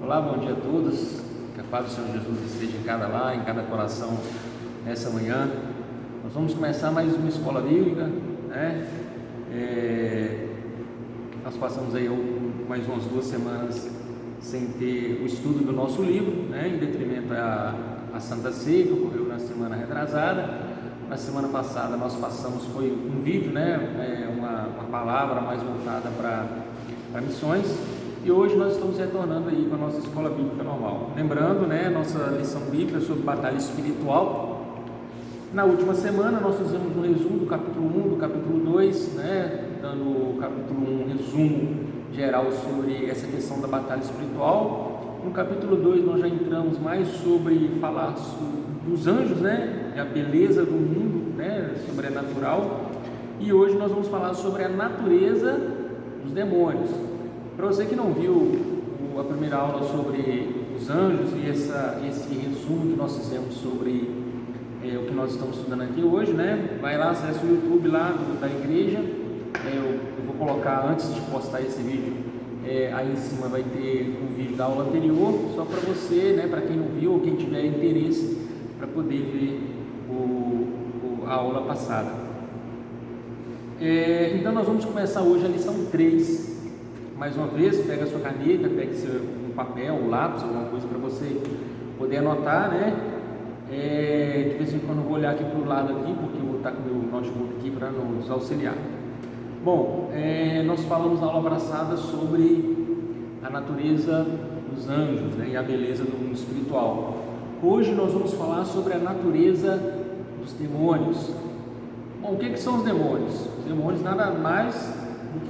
Olá, bom dia a todos, que a paz do Senhor Jesus esteja em cada lar, em cada coração nessa manhã. Nós vamos começar mais uma escola bíblica, né? Nós passamos aí mais umas 2 semanas sem ter o estudo do nosso livro, né? Em detrimento à Santa Ceia, que ocorreu na semana retrasada. Na semana passada nós passamos, foi um vídeo, né? Uma palavra mais voltada para missões. E hoje nós estamos retornando aí com a nossa escola bíblica normal. Lembrando, né, nossa lição bíblica sobre batalha espiritual. Na última semana nós fizemos um resumo do capítulo 1, do capítulo 2, né, dando o capítulo 1 um resumo geral sobre essa questão da batalha espiritual. No capítulo 2 nós já entramos mais sobre falar dos anjos, né, a beleza do mundo, né, sobrenatural. E hoje nós vamos falar sobre a natureza dos demônios. Para você que não viu a primeira aula sobre os anjos e esse resumo que nós fizemos sobre o que nós estamos estudando aqui hoje, né? Vai lá, acessa o YouTube lá da igreja. Eu vou colocar, antes de postar esse vídeo, aí em cima vai ter um vídeo da aula anterior, só para você, né? Para quem não viu ou quem tiver interesse, para poder ver a aula passada. Então nós vamos começar hoje a lição 3. Mais uma vez, pega a sua caneta, pega um papel, um lápis, alguma coisa para você poder anotar, né? De vez em quando eu vou olhar aqui para o lado aqui, porque eu vou estar com o meu notebook aqui para nos auxiliar. Bom, nós falamos na aula passada sobre a natureza dos anjos, né, e a beleza do mundo espiritual. Hoje nós vamos falar sobre a natureza dos demônios. Bom, o que são os demônios? Os demônios nada mais do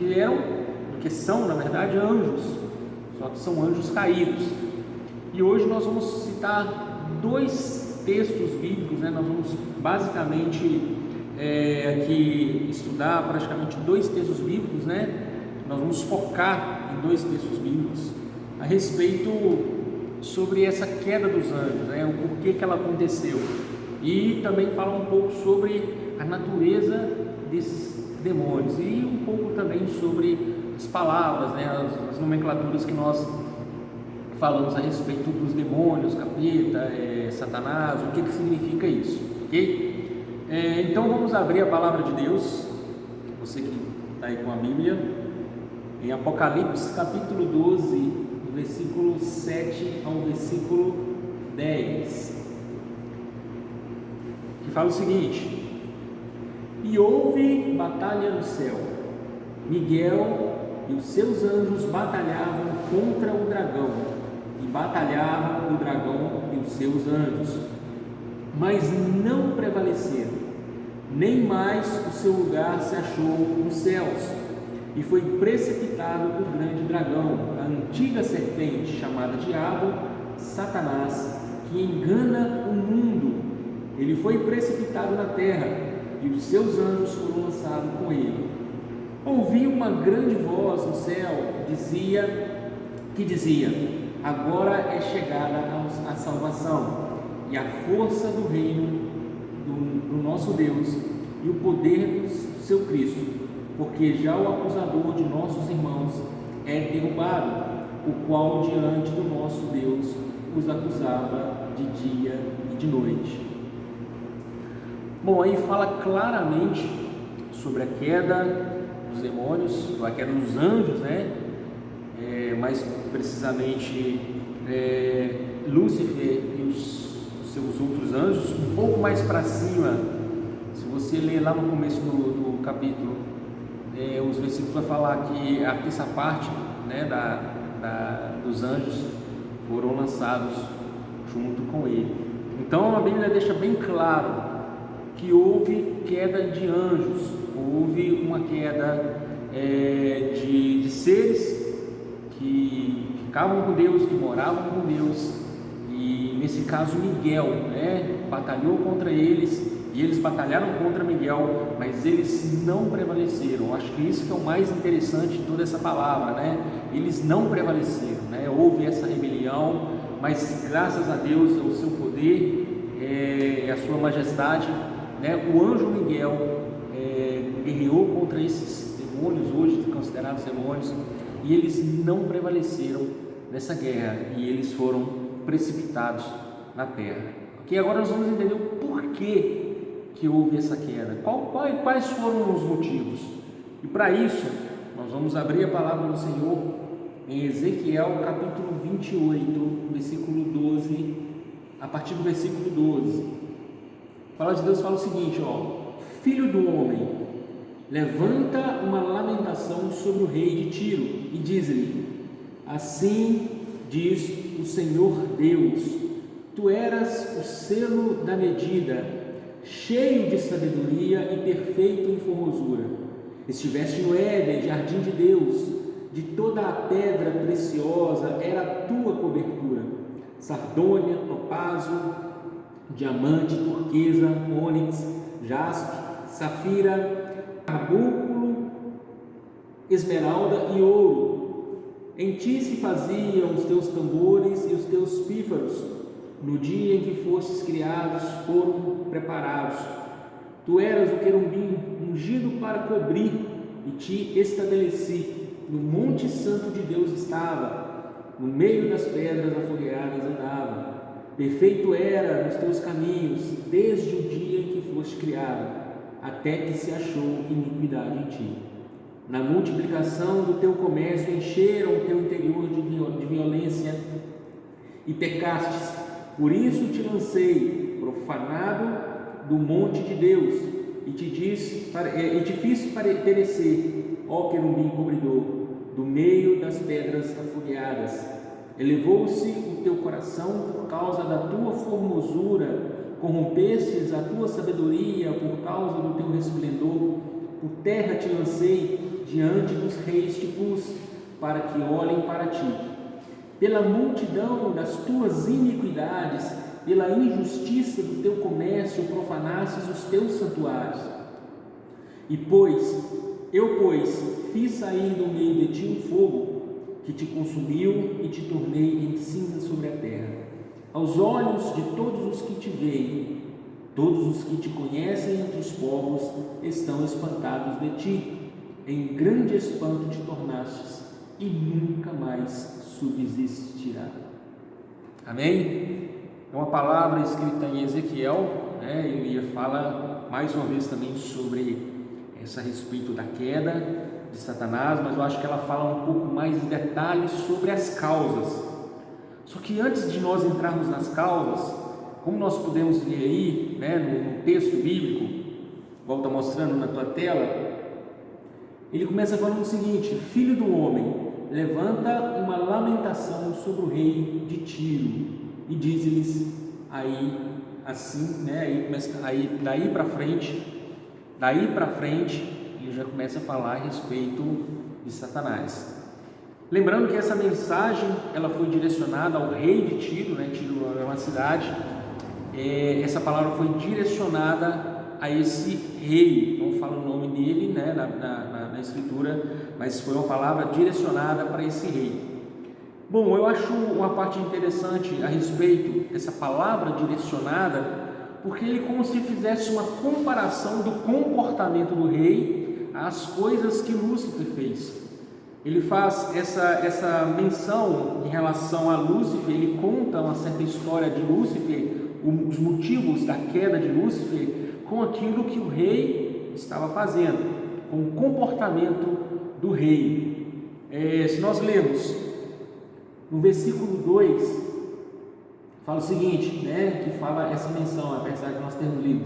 que são, na verdade, anjos, só que são anjos caídos. E hoje nós vamos citar 2 textos bíblicos, né? Nós vamos basicamente aqui estudar praticamente 2 textos bíblicos, né? Nós vamos focar em 2 textos bíblicos a respeito sobre essa queda dos anjos, né? O porquê que ela aconteceu, e também falar um pouco sobre a natureza desses demônios e um pouco também sobre as palavras, né, as nomenclaturas que nós falamos a respeito dos demônios, capeta, Satanás, o que significa isso, ok? Então vamos abrir a palavra de Deus, você que está aí com a Bíblia, em Apocalipse capítulo 12, do versículo 7 ao versículo 10, que fala o seguinte: E houve batalha no céu, Miguel e os seus anjos batalhavam contra o dragão, e batalhavam o dragão e os seus anjos, mas não prevaleceram, nem mais o seu lugar se achou nos céus, e foi precipitado o grande dragão, a antiga serpente, chamada Diabo, Satanás, que engana o mundo. Ele foi precipitado na terra, e os seus anjos foram lançados com ele. Ouvi uma grande voz no céu que dizia: agora é chegada a salvação e a força do reino do nosso Deus e o poder do seu Cristo, porque já o acusador de nossos irmãos é derrubado, o qual diante do nosso Deus os acusava de dia e de noite. Bom, aí fala claramente sobre a queda dos demônios, a queda dos anjos, né? Mais precisamente Lúcifer e os seus outros anjos. Um pouco mais para cima, se você ler lá no começo do capítulo, os versículos vai falar que a terça parte, né, dos anjos foram lançados junto com ele. Então a Bíblia deixa bem claro que houve queda de anjos, houve uma queda de seres que ficavam com Deus, que moravam com Deus, e nesse caso Miguel, né, batalhou contra eles, e eles batalharam contra Miguel, mas eles não prevaleceram. Acho que isso que é o mais interessante de toda essa palavra, né? Eles não prevaleceram, né? Houve essa rebelião, mas graças a Deus, ao seu poder, a sua majestade, né, o anjo Miguel guerreou contra esses demônios, hoje considerados demônios, e eles não prevaleceram nessa guerra e eles foram precipitados na terra. Ok? Agora nós vamos entender o porquê que houve essa queda, quais foram os motivos. E para isso, nós vamos abrir a palavra do Senhor em Ezequiel capítulo 28, versículo 12, a partir do versículo 12. A palavra de Deus fala o seguinte, filho do homem, levanta uma lamentação sobre o rei de Tiro e diz-lhe, assim diz o Senhor Deus, tu eras o selo da medida, cheio de sabedoria e perfeito em formosura. Estiveste no Éden, jardim de Deus, de toda a pedra preciosa era a tua cobertura, sardônia, topázio, diamante, turquesa, ônix, jaspe, safira, carbúnculo, esmeralda e ouro. Em ti se faziam os teus tambores e os teus pífaros. No dia em que fostes criados, foram preparados. Tu eras o querubim ungido para cobrir, e te estabeleci. No monte santo de Deus estava, no meio das pedras afogueadas andava. Perfeito era nos teus caminhos, desde o dia em que foste criado, até que se achou iniquidade em ti. Na multiplicação do teu comércio encheram o teu interior de violência e pecastes. Por isso te lancei, profanado, do monte de Deus, e te fiz perecer, ó querubim cobridor, do meio das pedras afogueadas. Elevou-se o teu coração por causa da tua formosura, corrompestes a tua sabedoria por causa do teu resplendor. Por terra te lancei, diante dos reis te pus, para que olhem para ti. Pela multidão das tuas iniquidades, pela injustiça do teu comércio, profanastes os teus santuários. Eu, fiz sair do meio de ti um fogo, que te consumiu e te tornei em cinza sobre a terra. Aos olhos de todos os que te veem, todos os que te conhecem entre os povos, estão espantados de ti. Em grande espanto te tornastes, e nunca mais subsistirá. Amém? É uma palavra escrita em Ezequiel, ele fala mais uma vez também sobre a respeito da queda de Satanás, mas eu acho que ela fala um pouco mais de detalhes sobre as causas. Só que antes de nós entrarmos nas causas, como nós podemos ver aí, no texto bíblico, igual está mostrando na tua tela, ele começa falando o seguinte: filho do homem, levanta uma lamentação sobre o rei de Tiro e diz-lhes aí assim, daí para frente ele já começa a falar a respeito de Satanás. Lembrando que essa mensagem ela foi direcionada ao rei de Tiro, Tiro é uma cidade. Essa palavra foi direcionada a esse rei, não fala o nome dele na escritura, mas foi uma palavra direcionada para esse rei. Bom, eu acho uma parte interessante a respeito dessa palavra direcionada, porque ele como se fizesse uma comparação do comportamento do rei às coisas que Lúcifer fez. Ele faz essa menção em relação a Lúcifer, ele conta uma certa história de Lúcifer, os motivos da queda de Lúcifer, com aquilo que o rei estava fazendo, com o comportamento do rei. Se nós lermos no versículo 2, fala o seguinte, que fala essa menção, apesar de nós termos lido: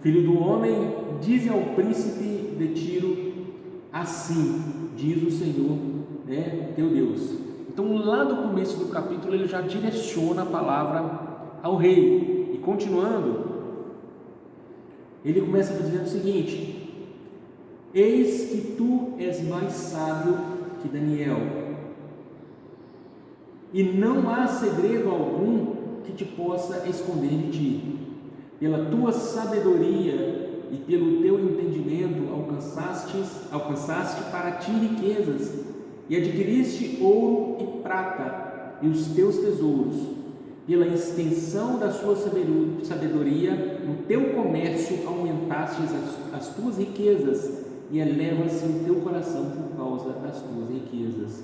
filho do homem, dize ao príncipe de Tiro, assim diz o Senhor, teu Deus. Então lá no começo do capítulo ele já direciona a palavra ao rei, e continuando, ele começa dizendo o seguinte: eis que tu és mais sábio que Daniel, e não há segredo algum que te possa esconder de ti. Pela tua sabedoria e pelo teu entendimento alcançaste para ti riquezas, e adquiriste ouro e prata e os teus tesouros. Pela extensão da sua sabedoria, no teu comércio aumentaste as tuas riquezas, e eleva-se o teu coração por causa das tuas riquezas.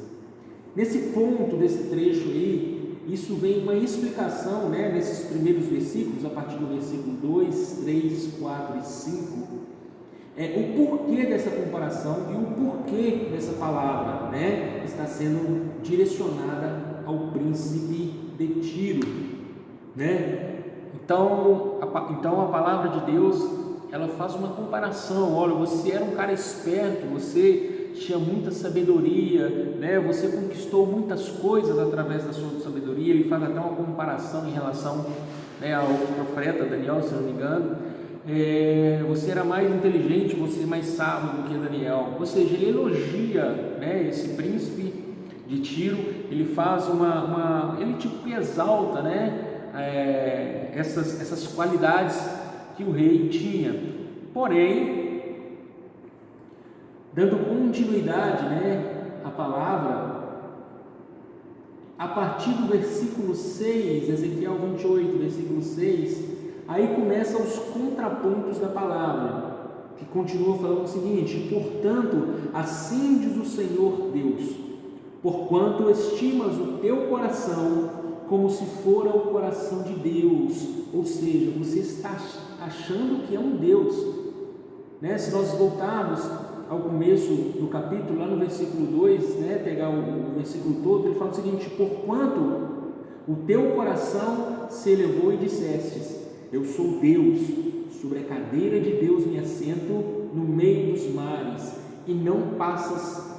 Nesse ponto, desse trecho aí, isso vem uma explicação, né, nesses primeiros versículos, a partir do versículo 2, 3, 4 e 5, o porquê dessa comparação e o porquê dessa palavra, né, está sendo direcionada ao príncipe de Tiro, né? Então a palavra de Deus, ela faz uma comparação. Olha, você era um cara esperto, você tinha muita sabedoria, né? Você conquistou muitas coisas através da sua sabedoria. Ele faz até uma comparação em relação, né, ao profeta Daniel, se não me engano. Você era mais inteligente, você mais sábio do que Daniel. Ou seja, ele elogia, né, esse príncipe de Tiro. Ele faz ele tipo exalta, né, essas qualidades que o rei tinha. Porém, dando continuidade, né, à palavra, a partir do versículo 6, Ezequiel 28, versículo 6, aí começam os contrapontos da palavra, que continua falando o seguinte: portanto, assim diz o Senhor Deus, porquanto estimas o teu coração como se fora o coração de Deus, ou seja, você está achando que é um Deus, né? Se nós voltarmos ao começo do capítulo, lá no versículo 2, né, pegar o versículo todo, ele fala o seguinte: porquanto o teu coração se elevou e dissestes, eu sou Deus, sobre a cadeira de Deus me assento no meio dos mares, e não passas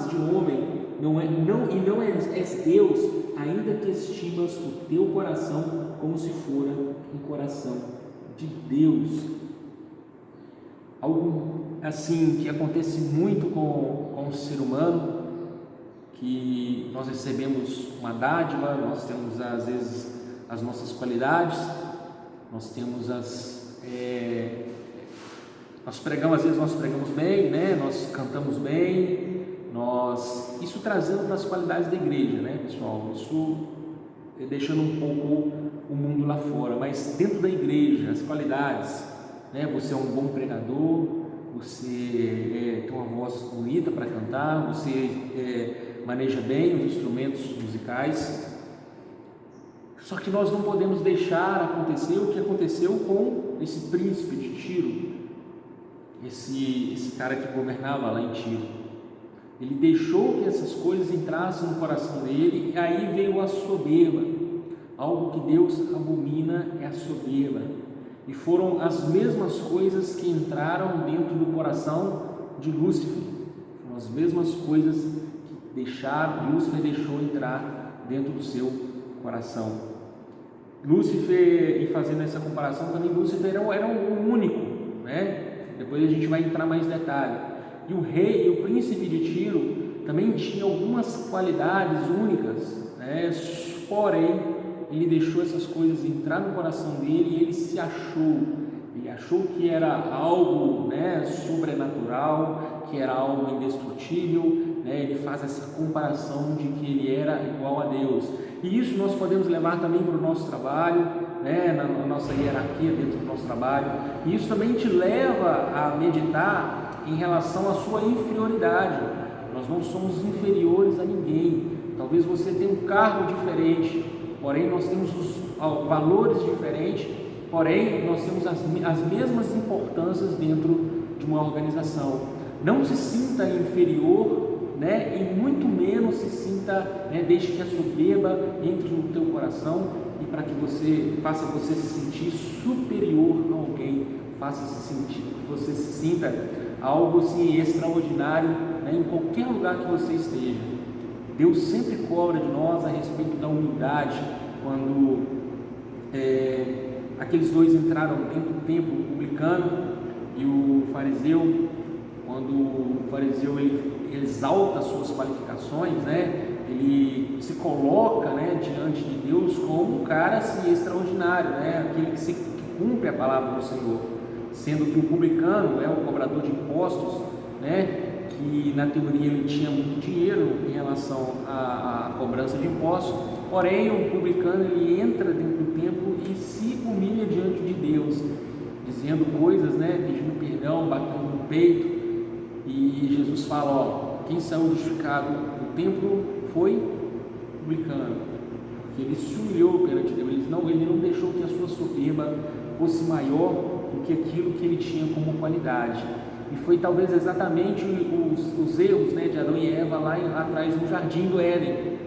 de homem, não és Deus, ainda que estimas o teu coração como se fora um coração de Deus. Algo assim que acontece muito com o ser humano, que nós recebemos uma dádiva, nós temos às vezes as nossas qualidades, nós temos nós pregamos bem, né? Nós cantamos bem, isso trazendo para as qualidades da igreja, né, pessoal? Isso deixando um pouco o mundo lá fora, mas dentro da igreja, as qualidades, né? Você é um bom pregador, você tem uma voz bonita para cantar, você maneja bem os instrumentos musicais. Só que nós não podemos deixar acontecer o que aconteceu com esse príncipe de Tiro, esse cara que governava lá em Tiro. Ele deixou que essas coisas entrassem no coração dele, e aí veio a soberba. Algo que Deus abomina é a soberba. E foram as mesmas coisas que entraram dentro do coração de Lúcifer. Foram as mesmas coisas que Lúcifer deixou entrar dentro do seu coração. Lúcifer, e fazendo essa comparação também, Lúcifer era o único, né? Depois a gente vai entrar mais em detalhe. E o rei, o príncipe de Tiro, também tinha algumas qualidades únicas, né? Porém, ele deixou essas coisas entrar no coração dele e ele achou que era algo, né, sobrenatural, que era algo indestrutível, né? Ele faz essa comparação de que ele era igual a Deus. E isso nós podemos levar também para o nosso trabalho, né, na nossa hierarquia dentro do nosso trabalho. E isso também te leva a meditar em relação à sua inferioridade. Nós não somos inferiores a ninguém. Talvez você tenha um cargo diferente, porém nós temos os valores diferentes, porém nós temos as mesmas importâncias dentro de uma organização. Não se sinta inferior, né, e muito menos se sinta, né, deixe que a soberba entre no teu coração, e para que faça você se sentir superior a alguém, faça você se sinta algo assim extraordinário, né, em qualquer lugar que você esteja. Deus sempre cobra de nós a respeito da humildade. Quando aqueles dois entraram dentro do templo, o publicano e o fariseu, quando o fariseu ele exalta as suas qualificações, né, ele se coloca, né, diante de Deus como um cara assim, extraordinário, né, aquele que cumpre a palavra do Senhor, sendo que o publicano é o cobrador de impostos, né, que na teoria ele tinha muito dinheiro em relação à cobrança de impostos. Porém, o publicano ele entra dentro do templo e se humilha diante de Deus, dizendo coisas, né, pedindo perdão, batendo no peito. E Jesus fala: ó, quem saiu justificado do templo foi publicano, porque ele se humilhou perante Deus. Ele não deixou que a sua soberba fosse maior do que aquilo que ele tinha como qualidade. E foi talvez exatamente os erros, né, de Adão e Eva lá atrás no jardim do Éden,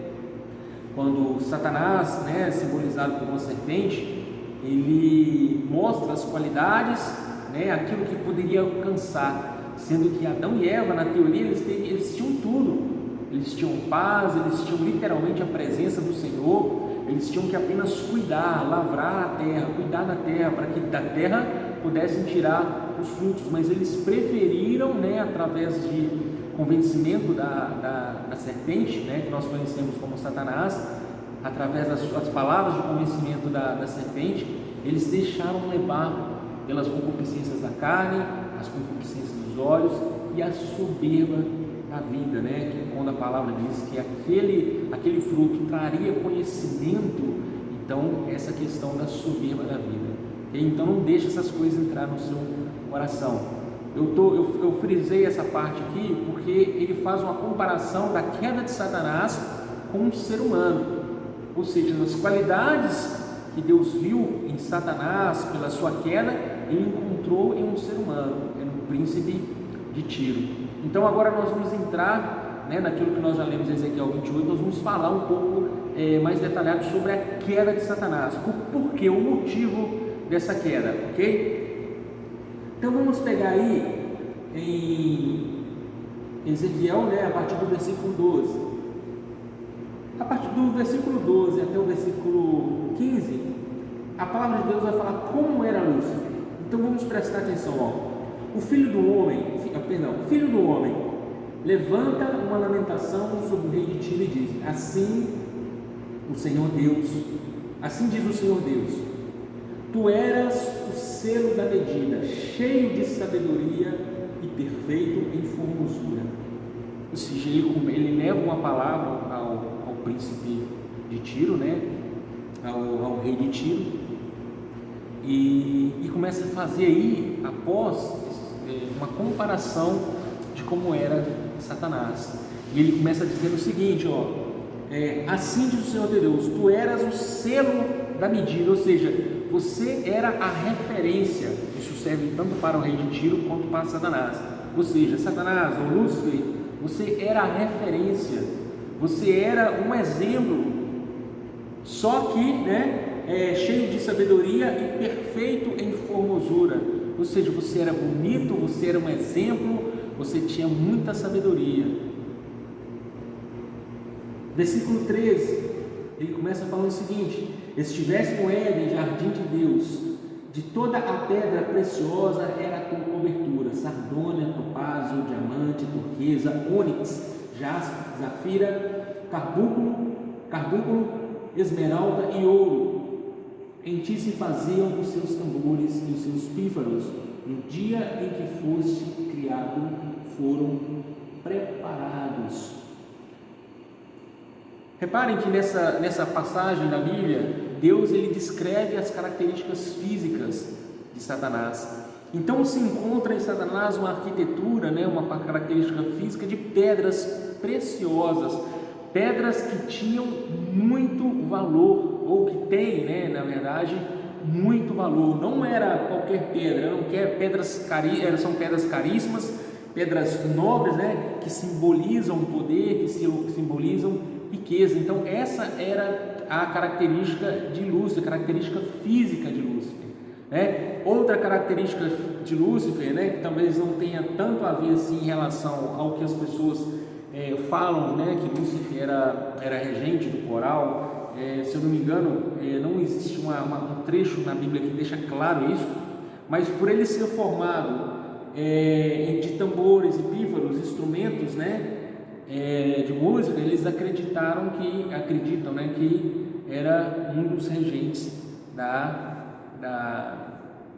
quando Satanás, né, simbolizado por uma serpente, ele mostra as qualidades, né, aquilo que poderia alcançar, sendo que Adão e Eva, na teoria, eles tinham tudo. Eles tinham paz, eles tinham literalmente a presença do Senhor. Eles tinham que apenas cuidar, lavrar a terra, cuidar da terra, para que da terra pudessem tirar os frutos. Mas eles preferiram, né, através de convencimento da serpente, né, que nós conhecemos como Satanás, através das palavras de convencimento da serpente, eles deixaram levar pelas concupiscências da carne, as concupiscências dos olhos e a soberba da vida, né? Que quando a palavra diz que aquele fruto traria conhecimento, então essa questão da soberba da vida. Então não deixe essas coisas entrar no seu coração. Eu frisei essa parte aqui porque ele faz uma comparação da queda de Satanás com o ser humano, ou seja, as qualidades que Deus viu em Satanás pela sua queda, ele encontrou em um ser humano, no príncipe de Tiro. Então agora nós vamos entrar, né, naquilo que nós já lemos em Ezequiel 28, nós vamos falar um pouco mais detalhado sobre a queda de Satanás, o porquê, o motivo dessa queda, ok? Então vamos pegar aí em Ezequiel, né, a partir do versículo 12. A partir do versículo 12 até o versículo 15, a palavra de Deus vai falar como era Lúcifer. Então vamos prestar atenção, ó. O filho do homem levanta uma lamentação sobre o rei de Tiro e diz: assim diz o Senhor Deus, tu eras o selo da medida, cheio de sabedoria e perfeito em formosura. Ou seja, ele leva uma palavra ao príncipe de Tiro, né? ao rei de Tiro, e começa a fazer aí, após uma comparação de como era Satanás. E ele começa dizendo o seguinte, ó, assim diz o Senhor teu Deus, tu eras o selo da medida, ou seja, você era a referência. Isso serve tanto para o rei de Tiro quanto para Satanás. Ou seja, Satanás ou Lúcifer, você era a referência, você era um exemplo, só que, né, cheio de sabedoria e perfeito em formosura. Ou seja, você era bonito, você era um exemplo, você tinha muita sabedoria. Versículo 13, ele começa falando o seguinte: estivesse no Éden, jardim de Deus, de toda a pedra preciosa era a tua cobertura, sardônia, topázio, diamante, turquesa, ônix, jaspe, zafira, carbúnculo, esmeralda e ouro. Em ti se faziam os seus tambores e os seus pífaros. No dia em que foste criado, foram preparados. Reparem que nessa passagem da Bíblia, Deus ele descreve as características físicas de Satanás. Então se encontra em Satanás uma arquitetura, né, uma característica física de pedras preciosas, pedras que tinham muito valor, ou que tem, né, na verdade, muito valor. Não era qualquer pedra, são pedras caríssimas, pedras nobres, né, que simbolizam poder, que simbolizam riqueza. Então essa era a característica de Lúcifer, a característica física de Lúcifer, né? Outra característica de Lúcifer, né, que talvez não tenha tanto a ver assim em relação ao que as pessoas falam, né, que Lúcifer era regente do coral. Se eu não me engano, não existe um trecho na Bíblia que deixa claro isso, mas por ele ser formado de tambores e pífaros, instrumentos, né, de música, eles acreditam, né, que era um dos regentes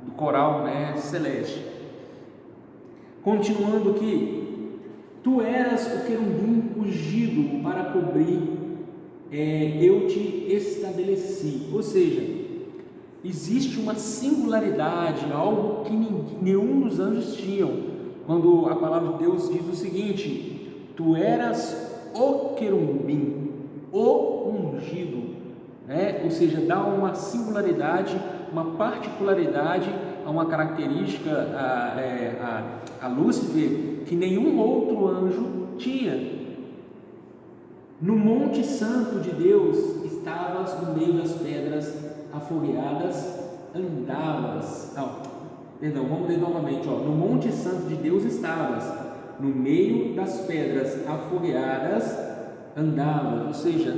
do coral, né, celeste. Continuando aqui, tu eras o querubim ungido para cobrir, eu te estabeleci. Ou seja, existe uma singularidade, algo que nenhum dos anjos tinham, quando a palavra de Deus diz o seguinte: tu eras o querubim, o ungido, né? Ou seja, dá uma singularidade, uma particularidade, a uma característica a Lúcifer que nenhum outro anjo tinha. No Monte Santo de Deus estavas no meio das pedras afogueadas, andavas. Vamos ler novamente. No Monte Santo de Deus estavas, no meio das pedras afogueadas, andavas. Ou seja,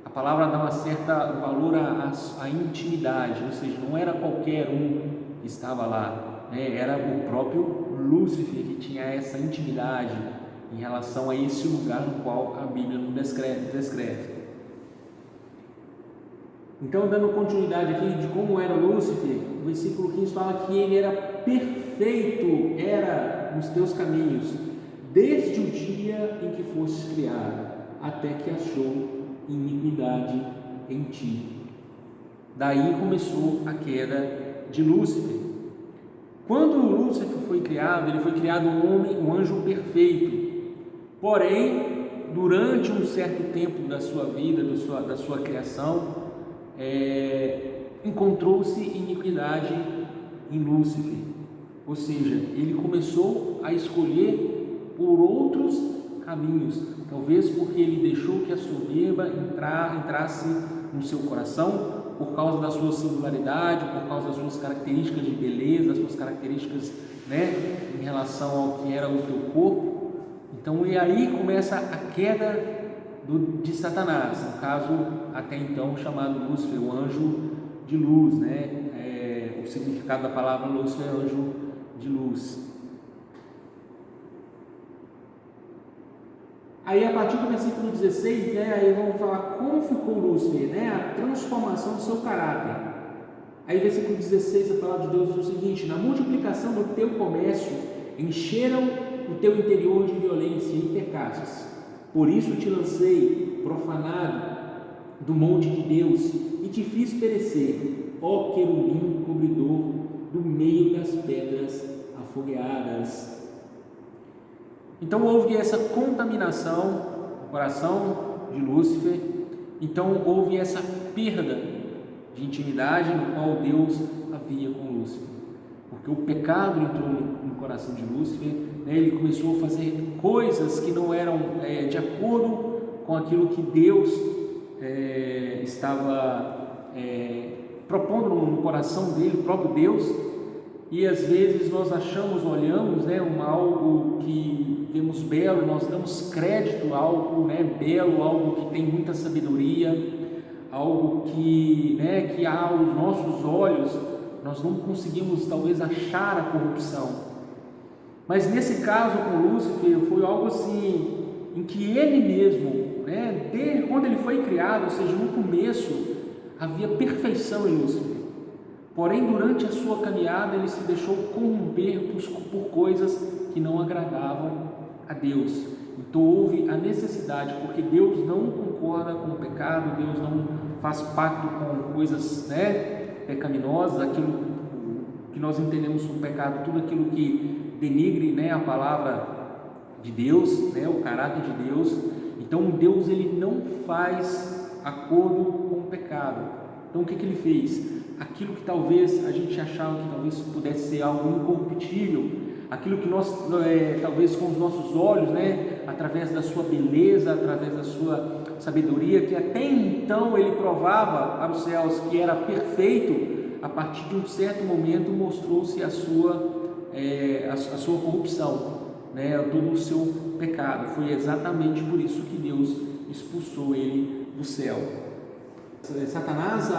a palavra dá um certo valor à intimidade, ou seja, não era qualquer um que estava lá, né? Era o próprio Lúcifer que tinha essa intimidade em relação a esse lugar no qual a Bíblia nos descreve. Então, dando continuidade aqui de como era Lúcifer, o versículo 15 fala que ele era perfeito, era nos teus caminhos, desde o dia em que foste criado, até que achou iniquidade em ti. Daí começou a queda de Lúcifer. Quando Lúcifer foi criado, ele foi criado um anjo perfeito. Porém, durante um certo tempo da sua vida, da sua criação, encontrou-se iniquidade em Lúcifer. Ou seja, ele começou a escolher por outros caminhos, talvez porque ele deixou que a soberba entrasse no seu coração, por causa da sua singularidade, por causa das suas características de beleza, das suas características, né, em relação ao que era o teu corpo. Então, e aí começa a queda de Satanás, no caso até então chamado Lúcifer, o anjo de luz, né? O significado da palavra Lúcifer é anjo de luz. Aí a partir do versículo 16, né, aí vamos falar como ficou Lúcifer, né, a transformação do seu caráter. Aí versículo 16, a palavra de Deus diz o seguinte: na multiplicação do teu comércio encheram o teu interior de violência e pecastes. Por isso te lancei profanado do monte de Deus e te fiz perecer, ó querubim cobridor do meio das pedras afogueadas. Então houve essa contaminação no coração de Lúcifer. Então houve essa perda de intimidade no qual Deus havia com Lúcifer, porque o pecado entrou no coração de Lúcifer, né? Ele começou a fazer coisas que não eram de acordo com aquilo que Deus estava propondo no coração dele, o próprio Deus. E às vezes nós olhamos, né, algo que vemos belo, nós damos crédito a algo, né, belo, algo que tem muita sabedoria, algo que aos nossos olhos nós não conseguimos talvez achar a corrupção. Mas nesse caso com Lúcifer foi algo assim, em que ele mesmo, né, desde quando ele foi criado, ou seja, no começo, havia perfeição em Lúcifer. Porém, durante a sua caminhada, ele se deixou corromper por coisas que não agradavam a Deus. Então houve a necessidade, porque Deus não concorda com o pecado, Deus não faz pacto com coisas, né, pecaminosas, aquilo que nós entendemos como pecado, tudo aquilo que denigre, né, a palavra de Deus, né, o caráter de Deus. Então Deus ele não faz acordo com o pecado. Então o que ele fez? Aquilo que talvez a gente achava que talvez pudesse ser algo incorruptível, aquilo que nós talvez com os nossos olhos, né, através da sua beleza, através da sua sabedoria, que até então ele provava para os céus que era perfeito, a partir de um certo momento mostrou-se a sua corrupção, né, todo o seu pecado. Foi exatamente por isso que Deus expulsou ele do céu. Satanás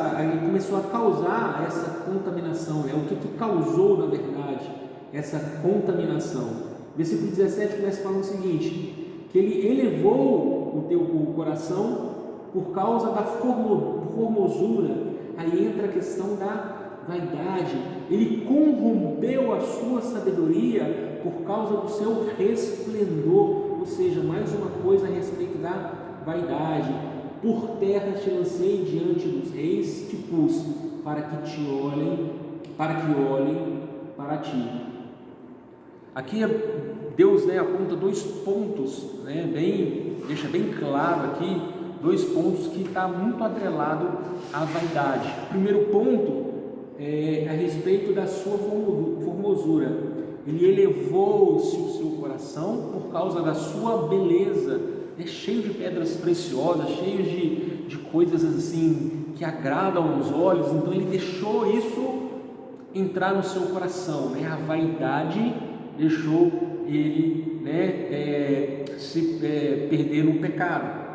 começou a causar essa contaminação, o que causou na verdade essa contaminação. Versículo 17 começa falando o seguinte, que ele elevou o teu coração por causa da formosura. Aí entra a questão da vaidade. Ele corrompeu a sua sabedoria por causa do seu resplendor, ou seja, mais uma coisa a respeito da vaidade. Por terra te lancei diante dos reis, te pus para que olhem para ti. Aqui Deus, né, aponta 2 pontos, né, deixa bem claro aqui, 2 pontos que está muito atrelado à vaidade. O primeiro ponto é a respeito da sua formosura. Ele elevou-se o seu coração por causa da sua beleza, cheio de pedras preciosas, cheio de coisas assim que agradam aos olhos. Então ele deixou isso entrar no seu coração, né? A vaidade deixou ele, né, se perder no pecado.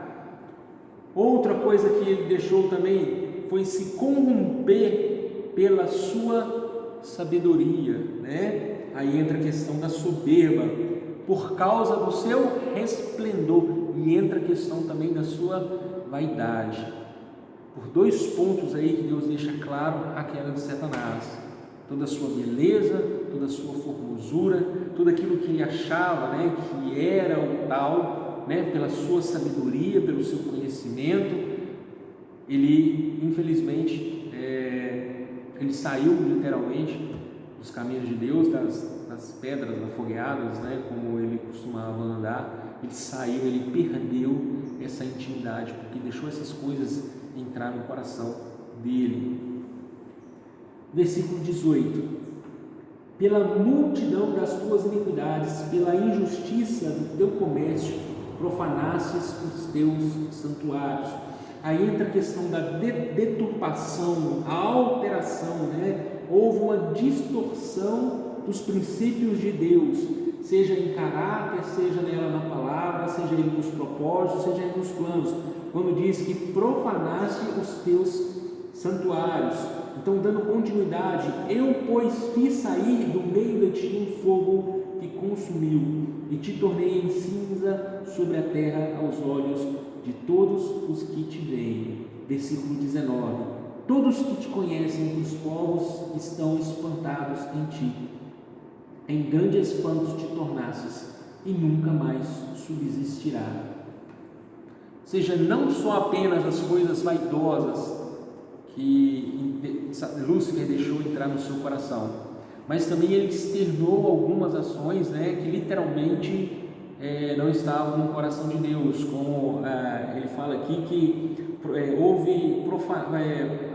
Outra coisa que ele deixou também foi se corromper pela sua sabedoria, né? Aí entra a questão da soberba, por causa do seu resplendor, e entra a questão também da sua vaidade. Por 2 pontos aí que Deus deixa claro a queda de Satanás: toda a sua beleza, toda a sua formosura, tudo aquilo que ele achava, né, que era o tal, né, pela sua sabedoria, pelo seu conhecimento, ele infelizmente ele saiu literalmente dos caminhos de Deus, das pedras afogueadas, né, como ele costumava andar. Ele saiu, ele perdeu essa intimidade, porque deixou essas coisas entrar no coração dele. Versículo 18: pela multidão das tuas iniquidades, pela injustiça do teu comércio, profanastes os teus santuários. Aí entra a questão da deturpação, a alteração, né? Houve uma distorção dos princípios de Deus, seja em caráter, seja nela na palavra, seja nos propósitos, seja nos planos, quando diz que profanaste os teus santuários. Então, dando continuidade: eu, pois, fiz sair do meio de ti um fogo que consumiu, e te tornei em cinza sobre a terra aos olhos de todos os que te veem. Versículo 19: todos que te conhecem entre os povos estão espantados em ti. Em grande espanto te tornastes, e nunca mais subsistirá. Ou seja, não só apenas as coisas vaidosas que Lúcifer deixou entrar no seu coração, mas também ele externou algumas ações, né, que literalmente não estavam no coração de Deus, como ele fala aqui que houve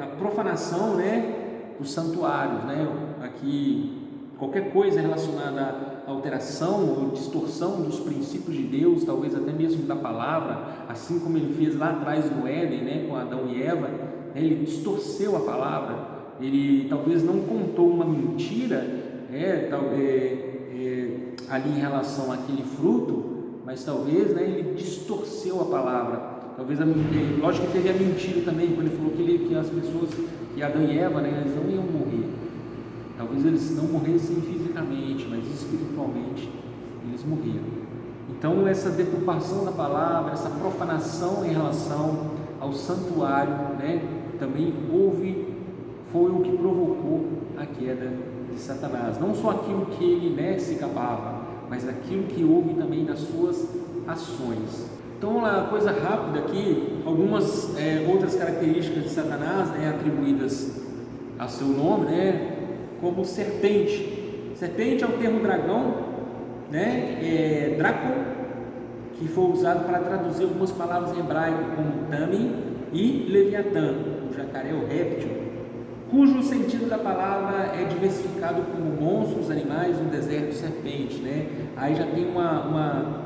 a profanação, né, dos santuários, né, aqui qualquer coisa relacionada à alteração ou distorção dos princípios de Deus, talvez até mesmo da palavra, assim como ele fez lá atrás no Éden, né, com Adão e Eva, né, ele distorceu a palavra, ele talvez não contou uma mentira, ali em relação àquele fruto, mas talvez, né, ele distorceu a palavra. Talvez, lógico que teve a mentira também, quando ele falou que as pessoas, que Adão e Eva, né, eles não iam morrer. Talvez eles não morressem fisicamente, mas espiritualmente eles morreram. Então, essa deturpação da palavra, essa profanação em relação ao santuário, né, também foi o que provocou a queda de Satanás. Não só aquilo que ele, né, se gabava, mas aquilo que houve também nas suas ações. Então, uma coisa rápida aqui, algumas outras características de Satanás, né, atribuídas a seu nome, né, como serpente. Serpente é o termo dragão, né, Draco, que foi usado para traduzir algumas palavras em hebraico, como Tamim e Leviatã, o jacaré, o réptil, cujo sentido da palavra é diversificado como monstros, animais, no deserto, serpente, né? Aí já tem uma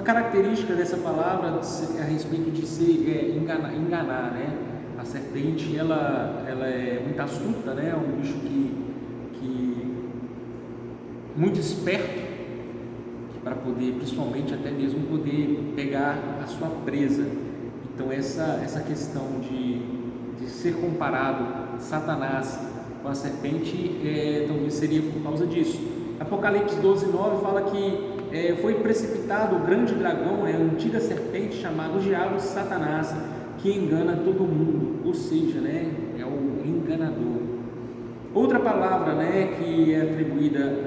característica dessa palavra a respeito de ser enganar, né? A serpente, ela é muito astuta, né? É um bicho que muito esperto, para poder, principalmente, até mesmo poder pegar a sua presa. Então, essa questão de ser comparado Satanás com a serpente, talvez seria por causa disso. Apocalipse 12:9 fala que foi precipitado o grande dragão, a antiga serpente, chamado Diabo, Satanás, que engana todo mundo, ou seja, né, é o enganador. Outra palavra, né, que é atribuída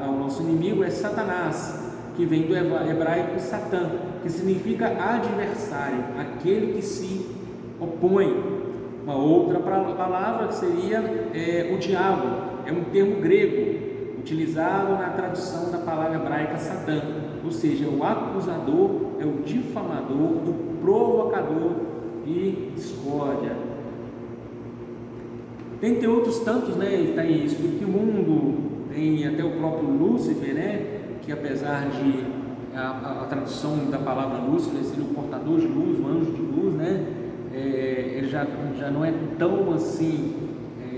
ao nosso inimigo é Satanás, que vem do hebraico Satã, que significa adversário, aquele que se opõe. Uma outra palavra que seria o diabo, é um termo grego. utilizado na tradução da palavra hebraica Satã, ou seja, o acusador, é o difamador, o provocador de discórdia. Tem outros tantos, né? Tem Espírito Imundo, tem até o próprio Lúcifer, né? Que apesar de a tradução da palavra Lúcifer seria o portador de luz, o anjo de luz, né? Ele já não é tão assim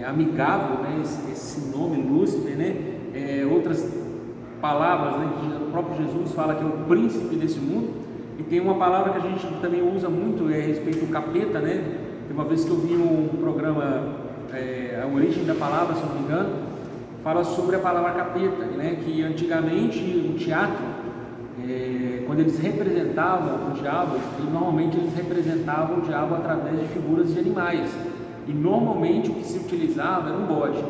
amigável, né? Esse nome Lúcifer, né? Outras palavras, né? Que o próprio Jesus fala que é o príncipe desse mundo. E tem uma palavra que a gente também usa muito a respeito do capeta, né? Tem uma vez que eu vi um programa, A Origem da Palavra, se não me engano, fala sobre a palavra capeta, né? Que antigamente o teatro, quando eles representavam o diabo, normalmente eles representavam o diabo através de figuras de animais, e normalmente o que se utilizava era um bode.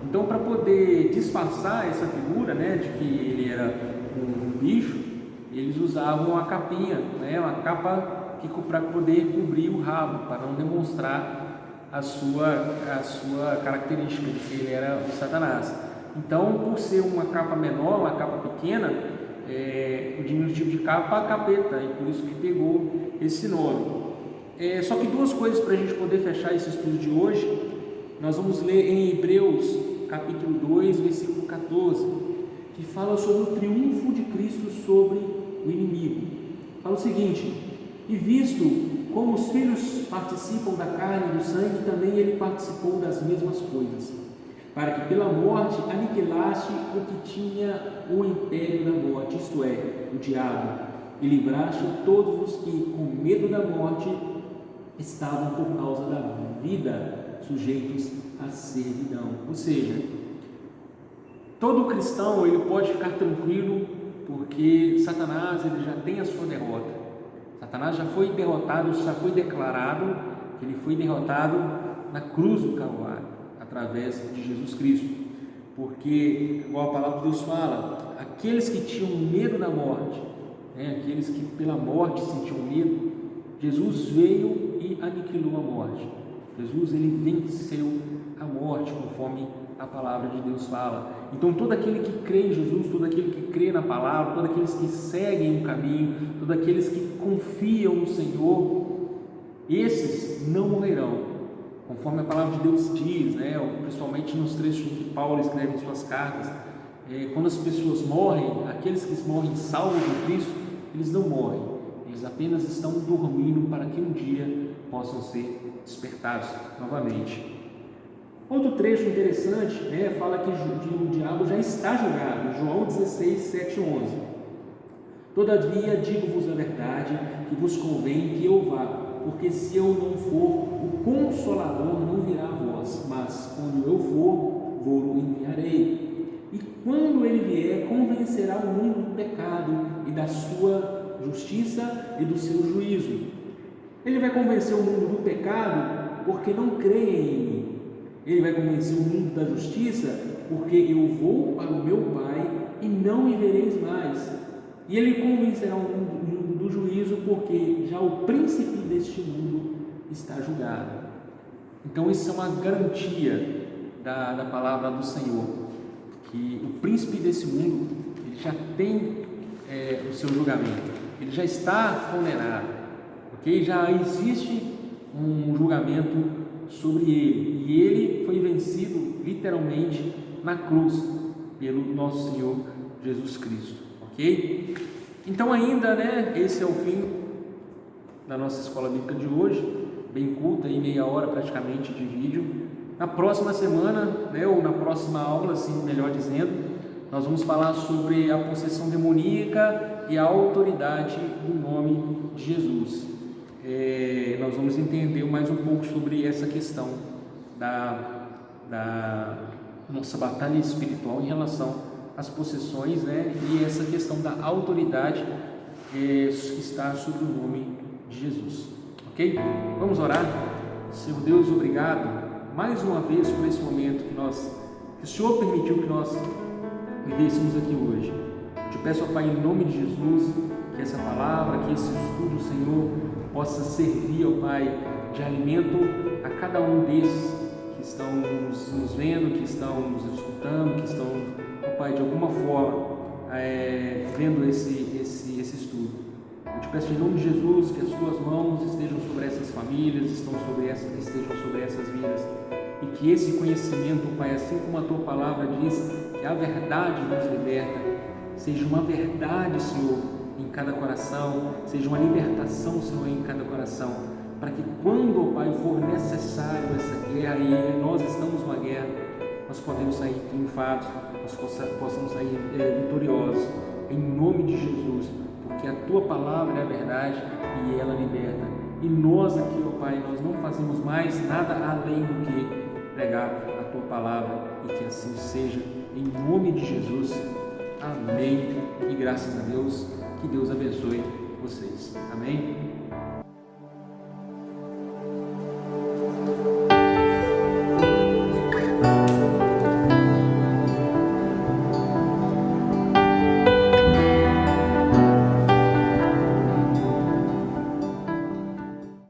Então, para poder disfarçar essa figura, né, de que ele era um bicho, eles usavam a capinha, né, uma capa para poder cobrir o rabo, para não demonstrar a sua característica de que ele era o Satanás. Então, por ser uma capa menor, uma capa pequena, o diminutivo de capa, capeta, e por isso que pegou esse nome. Só que duas coisas para a gente poder fechar esse estudo de hoje. Nós vamos ler em Hebreus capítulo 2, versículo 14, que fala sobre o triunfo de Cristo sobre o inimigo. Fala o seguinte: e visto como os filhos participam da carne e do sangue, também ele participou das mesmas coisas, para que pela morte aniquilasse o que tinha o império da morte, isto é, o diabo, e livraste todos os que, com medo da morte, estavam por causa da vida sujeitos à servidão. Ou seja, todo cristão ele pode ficar tranquilo, porque Satanás ele já tem a sua derrota. Satanás já foi derrotado, já foi declarado que ele foi derrotado na cruz do Calvário, através de Jesus Cristo. Porque, igual a palavra de Deus fala, aqueles que tinham medo da morte, né, aqueles que pela morte sentiam medo, Jesus veio e aniquilou a morte. Jesus ele venceu a morte, conforme a palavra de Deus fala. Então todo aquele que crê em Jesus, todo aquele que crê na palavra, todos aqueles que seguem o caminho, todos aqueles que confiam no Senhor, esses não morrerão, conforme a palavra de Deus diz, né? Principalmente nos trechos em que Paulo escreve em suas cartas. Quando as pessoas morrem, aqueles que morrem salvos em Cristo, eles não morrem, eles apenas estão dormindo para que um dia possam ser despertados novamente. Outro trecho interessante, fala que o diabo já está julgado, João 16, 7 e 11. Todavia digo-vos a verdade, que vos convém que eu vá, porque se eu não for, o Consolador não virá a vós, mas quando eu for, vou-o enviarei. E quando ele vier, convencerá o mundo do pecado e da sua justiça e do seu juízo. Ele vai convencer o mundo do pecado porque não creem em mim. Ele vai convencer o mundo da justiça porque eu vou para o meu Pai e não me vereis mais. E ele convencerá o mundo do juízo porque já o príncipe deste mundo está julgado. Então isso é uma garantia da palavra do Senhor, que o príncipe desse mundo ele já tem o seu julgamento, ele já está condenado, ok? Já existe um julgamento sobre ele, e ele foi vencido literalmente na cruz pelo nosso Senhor Jesus Cristo, ok? Então ainda, esse é o fim da nossa escola bíblica de hoje, bem curta, em meia hora praticamente de vídeo. Na próxima semana, ou na próxima aula, assim melhor dizendo, nós vamos falar sobre a possessão demoníaca e a autoridade do nome de Jesus. Nós vamos entender mais um pouco sobre essa questão da nossa batalha espiritual em relação às possessões, e essa questão da autoridade que está sobre o nome de Jesus, ok? Vamos orar. Senhor Deus, obrigado mais uma vez por esse momento que o Senhor permitiu que nós vivêssemos aqui hoje. Eu te peço, ó Pai, em nome de Jesus, que essa palavra, que esse estudo, Senhor, possa servir, ó Pai, de alimento a cada um desses que estão nos vendo, que estão nos escutando, que estão, ó Pai, de alguma forma, vendo esse estudo. Eu te peço em nome de Jesus que as tuas mãos estejam sobre essas famílias, estejam sobre essas vidas, e que esse conhecimento, Pai, assim como a tua palavra diz que a verdade nos liberta, seja uma verdade, Senhor, em cada coração, seja uma libertação, Senhor, em cada coração, para que quando, Pai, for necessário essa guerra, e nós estamos numa guerra, nós podemos sair triunfados, nós possamos sair vitoriosos, em nome de Jesus, porque a tua palavra é a verdade e ela liberta. E nós aqui, ó Pai, nós não fazemos mais nada além do que pregar a tua palavra, e que assim seja, em nome de Jesus. Amém. E graças a Deus, que Deus abençoe vocês. Amém.